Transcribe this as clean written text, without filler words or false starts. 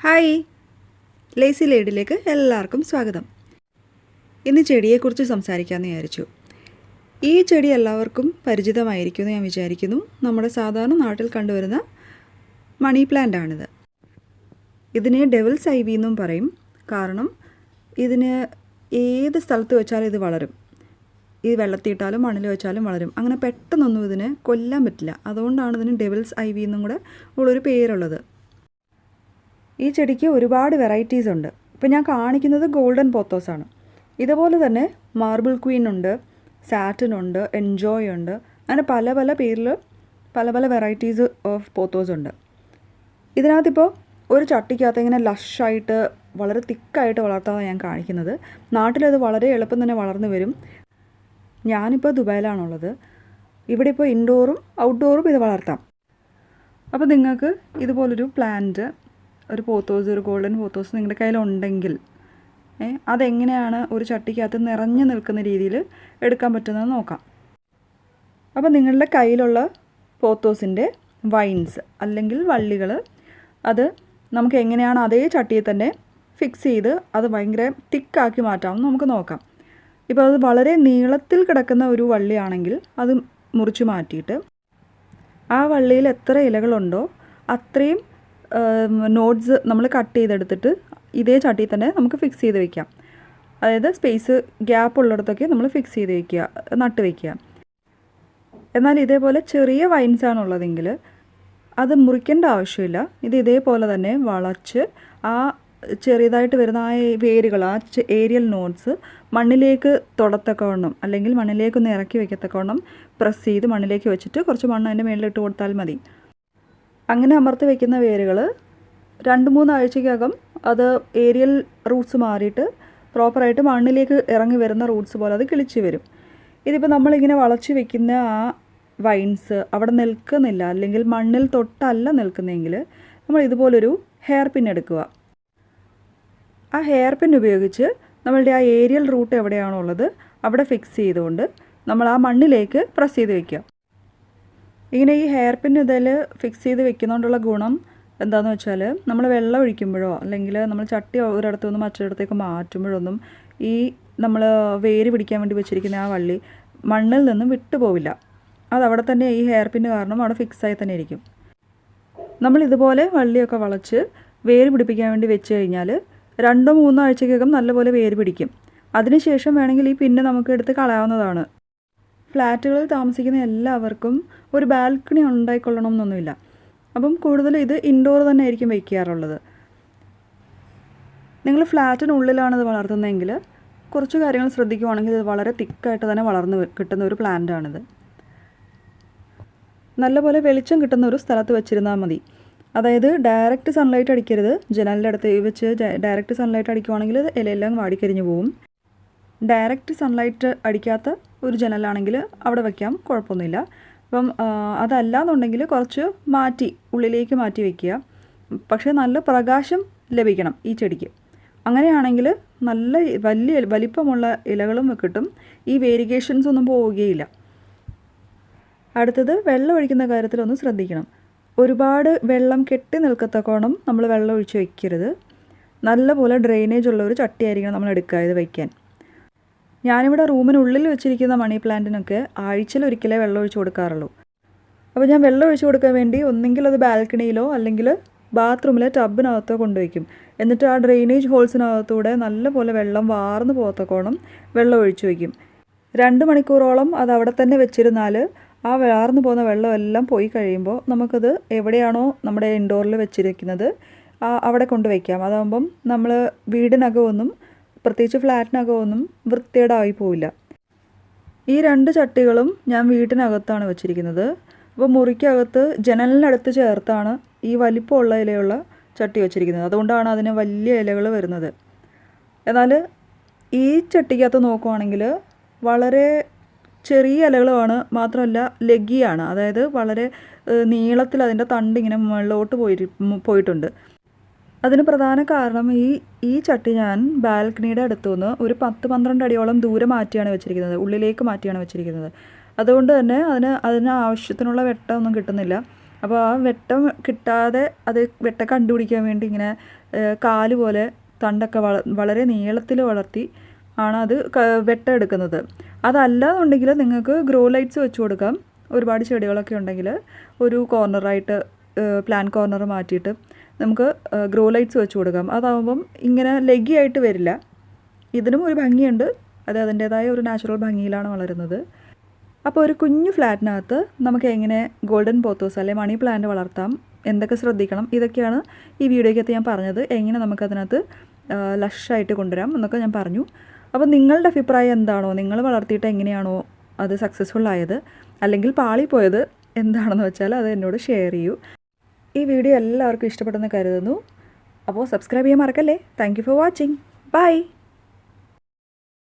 Hi, lazy ലേഡിയിലേക്ക് എല്ലാവർക്കും സ്വാഗതം. ഇന്ന് ചെടിയെക്കുറിച്ച് സംസാരിക്കാമെന്ന് വിചാരിച്ചു. ഈ ചെടി എല്ലാവർക്കും പരിചിതമായിരിക്കുമെന്ന് ഞാൻ വിചാരിക്കുന്നു. നമ്മുടെ സാധാരണ നാട്ടിൽ കണ്ടുവരുന്ന മണി പ്ലാന്റ് ആണിത്. ഇതിനെ ഡെവിൾസ് ഐവി എന്നും പറയും. കാരണം ഇതിന് ഏത് സ്ഥലത്ത് വെച്ചാലും ഇത് വളരും. ഈ വെള്ളത്തിയിട്ടാലും മണ്ണിൽ വെച്ചാലും വളരും. അങ്ങനെ പെട്ടെന്നൊന്നും ഇതിനെ കൊല്ലാൻ പറ്റില്ല. അതുകൊണ്ടാണ് ഇതിന് ഡെവിൾസ് ഐവി എന്നും കൂടെ ഉള്ളൊരു പേരുള്ളത്. ഈ ചെടിക്ക് ഒരുപാട് വെറൈറ്റീസ് ഉണ്ട്. ഇപ്പോൾ ഞാൻ കാണിക്കുന്നത് ഗോൾഡൻ പോത്തോസ് ആണ്. ഇതുപോലെ തന്നെ മാർബിൾ ക്വീൻ ഉണ്ട്, സാറ്റിൻ ഉണ്ട്, എൻജോയ് ഉണ്ട്. അങ്ങനെ പല പല പേരിൽ പല പല വെറൈറ്റീസ് ഓഫ് പോത്തോസ് ഉണ്ട്. ഇതിനകത്തിപ്പോൾ ഒരു ചട്ടിക്കകത്ത് ഇങ്ങനെ ലഷായിട്ട് വളരെ തിക്കായിട്ട് വളർത്താതാണ് ഞാൻ കാണിക്കുന്നത്. നാട്ടിലത് വളരെ എളുപ്പം തന്നെ വളർന്നു വരും. ഞാനിപ്പോൾ ദുബായിലാണുള്ളത്. ഇവിടെ ഇപ്പോൾ ഇൻഡോറും ഔട്ട്ഡോറും ഇത് വളർത്താം. അപ്പോൾ നിങ്ങൾക്ക് ഇതുപോലൊരു പ്ലാന്റ്, ഒരു പോത്തോസ്, ഒരു ഗോൾഡൻ പോത്തോസ് നിങ്ങളുടെ കയ്യിലുണ്ടെങ്കിൽ അതെങ്ങനെയാണ് ഒരു ചട്ടിക്കകത്ത് നിറഞ്ഞു നിൽക്കുന്ന രീതിയിൽ എടുക്കാൻ പറ്റുന്നത് നോക്കാം. അപ്പോൾ നിങ്ങളുടെ കയ്യിലുള്ള പോത്തോസിൻ്റെ വൈൻസ് അല്ലെങ്കിൽ വള്ളികൾ അത് നമുക്ക് എങ്ങനെയാണ് അതേ ചട്ടിയിൽ തന്നെ ഫിക്സ് ചെയ്ത് അത് ഭയങ്കര തിക്കാക്കി മാറ്റാമെന്ന് നമുക്ക് നോക്കാം. ഇപ്പോൾ അത് വളരെ നീളത്തിൽ കിടക്കുന്ന ഒരു വള്ളിയാണെങ്കിൽ അത് മുറിച്ച് മാറ്റിയിട്ട് ആ വള്ളിയിൽ എത്ര ഇലകളുണ്ടോ അത്രയും നോട്ട്സ് നമ്മൾ കട്ട് ചെയ്തെടുത്തിട്ട് ഇതേ ചട്ടിയിൽ തന്നെ നമുക്ക് ഫിക്സ് ചെയ്ത് വയ്ക്കാം. അതായത് സ്പേസ് ഗ്യാപ്പ് ഉള്ളിടത്തൊക്കെ നമ്മൾ ഫിക്സ് ചെയ്ത് വയ്ക്കുക, നട്ട് വയ്ക്കുക. എന്നാൽ ഇതേപോലെ ചെറിയ വൈൻസാണുള്ളതെങ്കിൽ അത് മുറിക്കേണ്ട ആവശ്യമില്ല. ഇത് ഇതേപോലെ തന്നെ വളച്ച് ആ ചെറിയതായിട്ട് വരുന്ന ആ വേരുകൾ, ആ ഏരിയൽ നോട്ട്സ് മണ്ണിലേക്ക് തൊടത്തക്കവണ്ണം അല്ലെങ്കിൽ മണ്ണിലേക്കൊന്ന് ഇറക്കി വയ്ക്കത്തക്കവണ്ണം പ്രസ് ചെയ്ത് മണ്ണിലേക്ക് വെച്ചിട്ട് കുറച്ച് മണ്ണ് അതിൻ്റെ മേളിലിട്ട് കൊടുത്താൽ മതി. അങ്ങനെ അമർത്തി വയ്ക്കുന്ന വേരുകൾ 2-3 ആഴ്ചയ്ക്കകം അത് ഏരിയൽ റൂട്ട്സ് മാറിയിട്ട് പ്രോപ്പറായിട്ട് മണ്ണിലേക്ക് ഇറങ്ങി വരുന്ന റൂട്ട്സ് പോലെ അത് കിളിച്ച് വരും. ഇതിപ്പോൾ നമ്മളിങ്ങനെ വളച്ച് വെക്കുന്ന ആ വൈൻസ് അവിടെ നിൽക്കുന്നില്ല, അല്ലെങ്കിൽ മണ്ണിൽ തൊട്ടല്ല നിൽക്കുന്നതെങ്കിൽ നമ്മൾ ഇതുപോലൊരു ഹെയർ പിൻ എടുക്കുക. ആ ഹെയർ പിൻ ഉപയോഗിച്ച് നമ്മളുടെ ആ ഏരിയൽ റൂട്ട് എവിടെയാണോ ഉള്ളത് അവിടെ ഫിക്സ് ചെയ്തുകൊണ്ട് നമ്മൾ ആ മണ്ണിലേക്ക് പ്രസ് ചെയ്ത് വയ്ക്കുക. ഇങ്ങനെ ഈ ഹെയർ പിൻ ഇതിൽ ഫിക്സ് ചെയ്ത് വെക്കുന്നതുകൊണ്ടുള്ള ഗുണം എന്താണെന്ന് വെച്ചാൽ നമ്മൾ വെള്ളം ഒഴിക്കുമ്പോഴോ അല്ലെങ്കിൽ നമ്മൾ ചട്ടി ഒരിടത്തു നിന്നും മറ്റൊരിടത്തേക്ക് മാറ്റുമ്പോഴൊന്നും ഈ നമ്മൾ വേര് പിടിക്കാൻ വേണ്ടി വെച്ചിരിക്കുന്ന ആ വള്ളി മണ്ണിൽ നിന്നും വിട്ടുപോവില്ല. അതവിടെ തന്നെ ഈ ഹെയർ പിന്ന് കാരണം അവിടെ ഫിക്സായി തന്നെ ഇരിക്കും. നമ്മൾ ഇതുപോലെ വള്ളിയൊക്കെ വളച്ച് വേര് പിടിപ്പിക്കാൻ വേണ്ടി വെച്ച് കഴിഞ്ഞാൽ 2-3 ആഴ്ചക്കകം നല്ലപോലെ വേര് പിടിക്കും. അതിനുശേഷം വേണമെങ്കിൽ ഈ പിന്നെ നമുക്ക് എടുത്ത് കളയാവുന്നതാണ്. ഫ്ലാറ്റുകളിൽ താമസിക്കുന്ന എല്ലാവർക്കും ഒരു ബാൽക്കണി ഉണ്ടായിക്കൊള്ളണം എന്നൊന്നുമില്ല. അപ്പം കൂടുതലും ഇത് ഇൻഡോർ തന്നെ ആയിരിക്കും വയ്ക്കാറുള്ളത്. നിങ്ങൾ ഫ്ലാറ്റിനുള്ളിലാണിത് വളർത്തുന്നതെങ്കിൽ കുറച്ച് കാര്യങ്ങൾ ശ്രദ്ധിക്കുവാണെങ്കിൽ ഇത് വളരെ തിക്കായിട്ട് തന്നെ വളർന്ന് കിട്ടുന്ന ഒരു പ്ലാന്റാണിത്. നല്ലപോലെ വെളിച്ചം കിട്ടുന്ന ഒരു സ്ഥലത്ത് വെച്ചിരുന്നാൽ മതി. അതായത് ഡയറക്റ്റ് സൺലൈറ്റ് അടിക്കരുത്. ജനലിൻ്റെ അടുത്ത് വെച്ച് ഡയറക്റ്റ് സൺലൈറ്റ് അടിക്കുവാണെങ്കിൽ ഇലയെല്ലാം വാടിക്കരിഞ്ഞു പോകും. ഡയറക്റ്റ് സൺലൈറ്റ് അടിക്കാത്ത ഒരു ജനലാണെങ്കിൽ അവിടെ വയ്ക്കാം, കുഴപ്പമൊന്നുമില്ല. അപ്പം അതല്ലാന്നുണ്ടെങ്കിൽ കുറച്ച് ഉള്ളിലേക്ക് മാറ്റി വയ്ക്കുക. പക്ഷേ നല്ല പ്രകാശം ലഭിക്കണം ഈ ചെടിക്ക്. അങ്ങനെയാണെങ്കിൽ നല്ല വലിപ്പമുള്ള ഇലകളും കിട്ടും. ഈ വേരിഗേഷൻസ് ഒന്നും പോവുകയില്ല. അടുത്തത് വെള്ളം ഒഴിക്കുന്ന കാര്യത്തിലൊന്ന് ശ്രദ്ധിക്കണം. ഒരുപാട് വെള്ളം കെട്ടി നിൽക്കത്തക്കോണം നമ്മൾ വെള്ളം ഒഴിച്ച് വയ്ക്കരുത്. നല്ലപോലെ ഡ്രെയിനേജ് ഉള്ള ഒരു ചട്ടിയായിരിക്കണം നമ്മൾ എടുക്കുക ഇത് വയ്ക്കാൻ. ഞാനിവിടെ റൂമിനുള്ളിൽ വെച്ചിരിക്കുന്ന മണി പ്ലാന്റിനൊക്കെ ആഴ്ചയിൽ ഒരിക്കലേ വെള്ളം ഒഴിച്ച് കൊടുക്കാറുള്ളൂ. അപ്പോൾ ഞാൻ വെള്ളം ഒഴിച്ച് കൊടുക്കാൻ വേണ്ടി ഒന്നെങ്കിൽ അത് ബാൽക്കണിയിലോ അല്ലെങ്കിൽ ബാത്റൂമിലെ ടബിനകത്തോ കൊണ്ടുവയ്ക്കും. എന്നിട്ട് ആ ഡ്രെയിനേജ് ഹോൾസിനകത്തൂടെ നല്ലപോലെ വെള്ളം വാർന്നു പോകത്തക്കോണം വെള്ളം ഒഴിച്ച് വയ്ക്കും. 2 മണിക്കൂറോളം അത് അവിടെ തന്നെ വെച്ചിരുന്നാൽ ആ വാർന്നു പോകുന്ന വെള്ളം എല്ലാം പോയി കഴിയുമ്പോൾ നമുക്കത് എവിടെയാണോ നമ്മുടെ ഇൻഡോറിൽ വെച്ചിരിക്കുന്നത് അവിടെ കൊണ്ടുവയ്ക്കാം. അതാകുമ്പം നമ്മൾ വീടിനകമൊന്നും പ്രത്യേകിച്ച് ഫ്ലാറ്റിനകമൊന്നും വൃത്തികേടായി പോവില്ല. ഈ 2 ചട്ടികളും ഞാൻ വീട്ടിനകത്താണ് വെച്ചിരിക്കുന്നത്. അപ്പോൾ മുറിക്കകത്ത് ജനലിനടുത്ത് ചേർത്താണ് ഈ വലിപ്പമുള്ള ഇലയുള്ള ചട്ടി വെച്ചിരിക്കുന്നത്. അതുകൊണ്ടാണ് അതിന് വലിയ ഇലകൾ വരുന്നത്. എന്നാൽ ഈ ചട്ടിക്കകത്ത് നോക്കുവാണെങ്കിൽ വളരെ ചെറിയ ഇലകളുമാണ്, മാത്രമല്ല ലെഗിയാണ്. അതായത് വളരെ നീളത്തിൽ അതിൻ്റെ തണ്ട് ഇങ്ങനെ മുകളിലോട്ട് പോയിട്ടുണ്ട്. അതിന് പ്രധാന കാരണം ഈ ചട്ടി ഞാൻ ബാൽക്കണിയുടെ അടുത്തുനിന്ന് ഒരു 10-12 അടിയോളം ദൂരെ മാറ്റിയാണ് വെച്ചിരിക്കുന്നത്, ഉള്ളിലേക്ക് മാറ്റിയാണ് വെച്ചിരിക്കുന്നത്. അതുകൊണ്ട് തന്നെ അതിന് ആവശ്യത്തിനുള്ള വെട്ടമൊന്നും കിട്ടുന്നില്ല. അപ്പോൾ ആ വെട്ടം കിട്ടാതെ അത് വെട്ടം കണ്ടുപിടിക്കാൻ വേണ്ടി ഇങ്ങനെ കാല് പോലെ തണ്ടൊക്കെ വളരെ നീളത്തിൽ വളർത്തി ആണ് അത് വെട്ടം എടുക്കുന്നത്. അതല്ലാന്നുണ്ടെങ്കിൽ നിങ്ങൾക്ക് ഗ്രോ ലൈറ്റ്സ് വെച്ച് കൊടുക്കാം. ഒരുപാട് ചെടികളൊക്കെ ഉണ്ടെങ്കിൽ ഒരു കോർണറായിട്ട് പ്ലാന്റ് കോർണർ മാറ്റിയിട്ട് നമുക്ക് ഗ്രോ ലൈറ്റ്സ് വെച്ച് കൊടുക്കാം. അതാകുമ്പം ഇങ്ങനെ ലെഗി ആയിട്ട് വരില്ല. ഇതിനും ഒരു ഭംഗിയുണ്ട്. അത് അതിൻ്റേതായ ഒരു നാച്ചുറൽ ഭംഗിയിലാണ് വളരുന്നത്. അപ്പോൾ ഒരു കുഞ്ഞു ഫ്ലാറ്റിനകത്ത് നമുക്ക് എങ്ങനെ ഗോൾഡൻ പോത്തോസ് അല്ലെങ്കിൽ മണി പ്ലാന്റ് വളർത്താം, എന്തൊക്കെ ശ്രദ്ധിക്കണം, ഇതൊക്കെയാണ് ഈ വീഡിയോയ്ക്കകത്ത് ഞാൻ പറഞ്ഞത്. എങ്ങനെ നമുക്കതിനകത്ത് ലഷായിട്ട് കൊണ്ടുവരാം എന്നൊക്കെ ഞാൻ പറഞ്ഞു. അപ്പോൾ നിങ്ങളുടെ അഭിപ്രായം എന്താണോ, നിങ്ങൾ വളർത്തിയിട്ട് എങ്ങനെയാണോ അത് സക്സസ്ഫുൾ ആയത് അല്ലെങ്കിൽ പാളിപ്പോയത് എന്താണെന്ന് വെച്ചാൽ അത് എന്നോട് ഷെയർ ചെയ്യൂ. ഈ വീഡിയോ എല്ലാവർക്കും ഇഷ്ടപ്പെടുമെന്ന് കരുതുന്നു. അപ്പോൾ സബ്സ്ക്രൈബ് ചെയ്യാൻ മറക്കല്ലേ. Thank you for watching. By.